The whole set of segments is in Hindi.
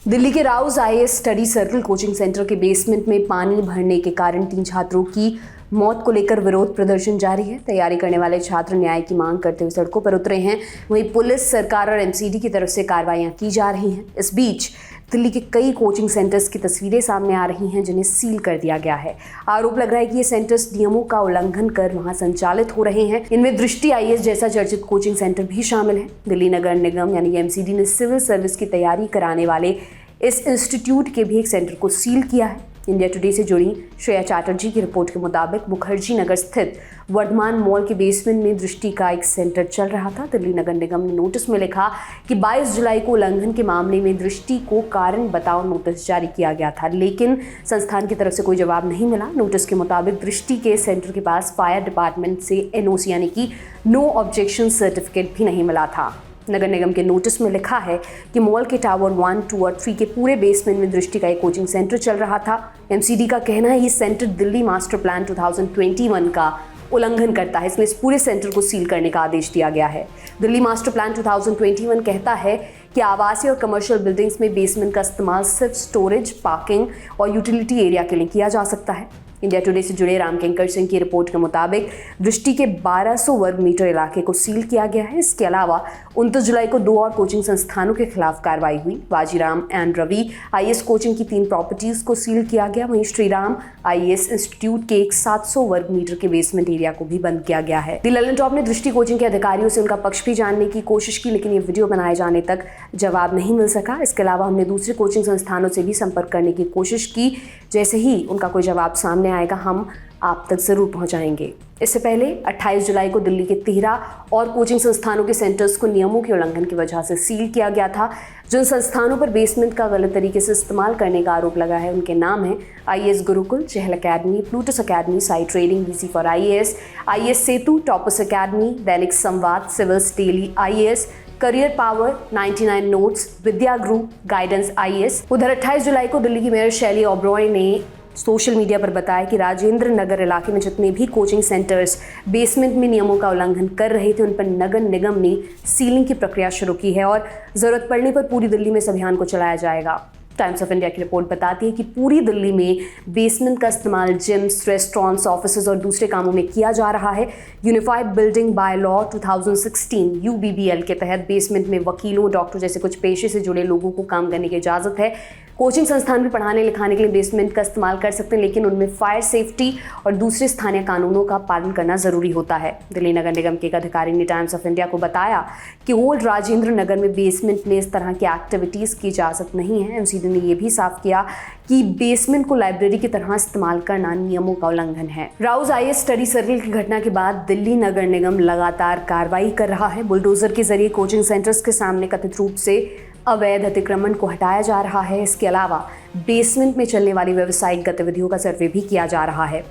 दिल्ली के Rouse IAS study circle coaching centre के बेसमेंट में पानी भरने के कारण 3 छात्रों की मौत को लेकर विरोध प्रदर्शन जारी है। तैयारी करने वाले छात्र न्याय की मांग करते हुए सड़कों पर उतरे हैं। वहीं पुलिस, सरकार और एमसीडी की तरफ से कार्रवाइयां की जा रही हैं। इस बीच दिल्ली के कई कोचिंग सेंटर्स की तस्वीरें सामने आ रही हैं जिन्हें सील कर दिया गया है। आरोप लग रहा है कि ये सेंटर्स नियमों का उल्लंघन कर वहां संचालित हो रहे हैं। इनमें दृष्टि आईएएस जैसा चर्चित कोचिंग सेंटर भी शामिल है। दिल्ली नगर निगम यानी एमसीडी ने सिविल सर्विस की तैयारी कराने वाले इस इंस्टीट्यूट के भी एक सेंटर को सील किया है। इंडिया टुडे से जुड़ी श्रेया चैटर्जी की रिपोर्ट के मुताबिक मुखर्जी नगर स्थित वर्धमान मॉल के बेसमेंट में दृष्टि का एक सेंटर चल रहा था। दिल्ली नगर निगम ने नोटिस में लिखा कि 22 जुलाई को उल्लंघन के मामले में दृष्टि को कारण बताओ नोटिस जारी किया गया था, लेकिन संस्थान की तरफ से कोई जवाब नहीं मिला। नोटिस के मुताबिक दृष्टि के सेंटर के पास फायर डिपार्टमेंट से एनओसी यानी कि नो ऑब्जेक्शन सर्टिफिकेट भी नहीं मिला था। नगर निगम के नोटिस में लिखा है कि मॉल के टावर 1, 2 और 3 के पूरे बेसमेंट में दृष्टि का एक कोचिंग सेंटर चल रहा था। एमसीडी का कहना है ये सेंटर दिल्ली मास्टर प्लान 2021 का उल्लंघन करता है, इसलिए इस पूरे सेंटर को सील करने का आदेश दिया गया है। दिल्ली मास्टर प्लान 2021 कहता है कि आवासीय और कमर्शियल बिल्डिंग्स में बेसमेंट का इस्तेमाल सिर्फ स्टोरेज, पार्किंग और यूटिलिटी एरिया के लिए किया जा सकता है। इंडिया टुडे से जुड़े रामकिंकर सिंह की रिपोर्ट के मुताबिक दृष्टि के 1200 वर्ग मीटर इलाके को सील किया गया है। इसके अलावा 29 जुलाई को 2 और कोचिंग संस्थानों के खिलाफ कार्रवाई हुई। Bajiram and Ravi IAS coaching की 3 प्रॉपर्टीज को सील किया गया। वहीं श्रीराम आईएएस इंस्टीट्यूट के एक 700 वर्ग मीटर के बेसमेंट एरिया को भी बंद किया गया है। दी ललन टॉप ने दृष्टि कोचिंग के अधिकारियों से उनका पक्ष भी जानने की कोशिश की, लेकिन ये वीडियो बनाए जाने तक जवाब नहीं मिल सका। इसके अलावा हमने दूसरे कोचिंग संस्थानों से भी संपर्क करने की कोशिश की। जैसे ही उनका कोई जवाब सामने आएगा हम आप तक जरूर पहुंचाएंगे। इससे पहले 28 जुलाई को दिल्ली के 13 और कोचिंग संस्थानों के सेंटर्स को नियमों के उल्लंघन की वजह से सील किया गया था। जिन संस्थानों पर बेसमेंट का गलत तरीके से इस्तेमाल करने का आरोप लगा है उनके नाम हैं IAS Gurukul, Chahal academy, Plutus academy, Sai trading, BC for IAS, IAS Setu, toppers academy, Dainik Samvad, civils daily IAS, career power, 99 notes, Vidya group, guidance IAS. उधर 28 जुलाई को दिल्ली की मेयर शैली ओबरॉय ने सोशल मीडिया पर बताया कि राजेंद्र नगर इलाके में जितने भी कोचिंग सेंटर्स बेसमेंट में नियमों का उल्लंघन कर रहे थे उन पर नगर निगम ने सीलिंग की प्रक्रिया शुरू की है और जरूरत पड़ने पर पूरी दिल्ली में इस अभियान को चलाया जाएगा। टाइम्स ऑफ इंडिया की रिपोर्ट बताती है कि पूरी दिल्ली में बेसमेंट का इस्तेमाल जिम्स, रेस्टोरेंट्स, ऑफिसेज और दूसरे कामों में किया जा रहा है। यूनिफाइड बिल्डिंग बाय लॉ 2016 यूबीबीएल के तहत बेसमेंट में वकीलों, डॉक्टर जैसे कुछ पेशे से जुड़े लोगों को काम करने की इजाज़त है। कोचिंग संस्थान भी पढ़ाने लिखाने के लिए बेसमेंट का इस्तेमाल कर सकते हैं, लेकिन उनमें फायर सेफ्टी और दूसरे स्थानीय कानूनों का पालन करना जरूरी होता है। दिल्ली नगर निगम के एक अधिकारी ने टाइम्स ऑफ इंडिया को बताया कि ओल्ड राजेंद्र नगर में बेसमेंट में इस तरह की एक्टिविटीज़ की इजाज़त नहीं है। एमसीडी ने यह भी साफ किया कि बेसमेंट को लाइब्रेरी की तरह इस्तेमाल करना नियमों का उल्लंघन है। राउज आईएएस स्टडी सर्कल की घटना के बाद दिल्ली नगर निगम लगातार कार्रवाई कर रहा है। बुलडोजर के जरिए कोचिंग सेंटर्स के सामने कथित रूप से अवैध अतिक्रमण को हटाया जा रहा है। इसके अलावा बेसमेंट में चलने वाली व्यावसायिक गतिविधियों का सर्वे भी किया जा रहा है।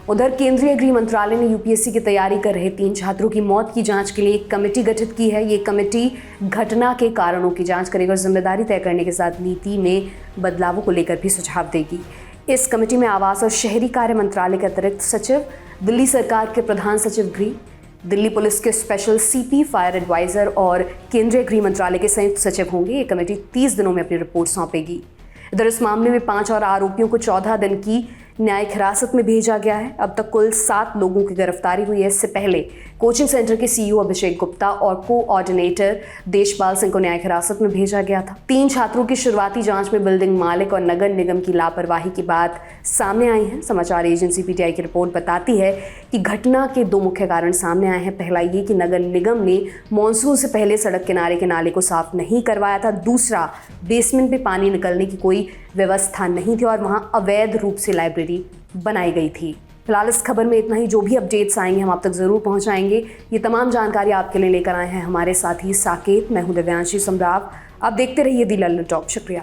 उधर केंद्रीय गृह मंत्रालय ने यूपीएससी की तैयारी कर रहे 3 छात्रों की मौत की जांच के लिए एक कमेटी गठित की है। ये कमेटी घटना के कारणों की जांच करेगी और जिम्मेदारी तय करने के साथ नीति में बदलावों को लेकर भी सुझाव देगी। इस कमेटी में आवास और शहरी कार्य मंत्रालय के अतिरिक्त सचिव, दिल्ली सरकार के प्रधान सचिव गृह, दिल्ली पुलिस के स्पेशल सीपी, फायर एडवाइजर और केंद्रीय गृह मंत्रालय के संयुक्त सचिव होंगे। ये कमेटी 30 दिनों में अपनी रिपोर्ट सौंपेगी। इधर इस मामले में 5 और आरोपियों को 14 दिन की न्यायिक हिरासत में भेजा गया है। अब तक कुल 7 लोगों की गिरफ्तारी हुई है। इससे पहले कोचिंग सेंटर के सीईओ अभिषेक गुप्ता और कोऑर्डिनेटर देशपाल सिंह को न्यायिक हिरासत में भेजा गया था। 3 छात्रों की शुरुआती जांच में बिल्डिंग मालिक और नगर निगम की लापरवाही की बात सामने आई है। समाचार एजेंसी पीटीआई की रिपोर्ट बताती है कि घटना के 2 मुख्य कारण सामने आए हैं। पहला ये कि नगर निगम ने मानसून से पहले सड़क किनारे के नाले को साफ नहीं करवाया था। दूसरा, बेसमेंट में पानी निकलने की कोई व्यवस्था नहीं थी और वहां अवैध रूप से लाइब्रेरी बनाई गई थी। फिलहाल इस खबर में इतना ही। जो भी अपडेट्स आएंगे हम आप तक जरूर पहुंचाएंगे। ये तमाम जानकारी आपके लिए लेकर आए हैं हमारे साथी साकेत। मैं हूं दिव्यांशी सम्राव। आप देखते रहिए दी ललन टॉप। शुक्रिया।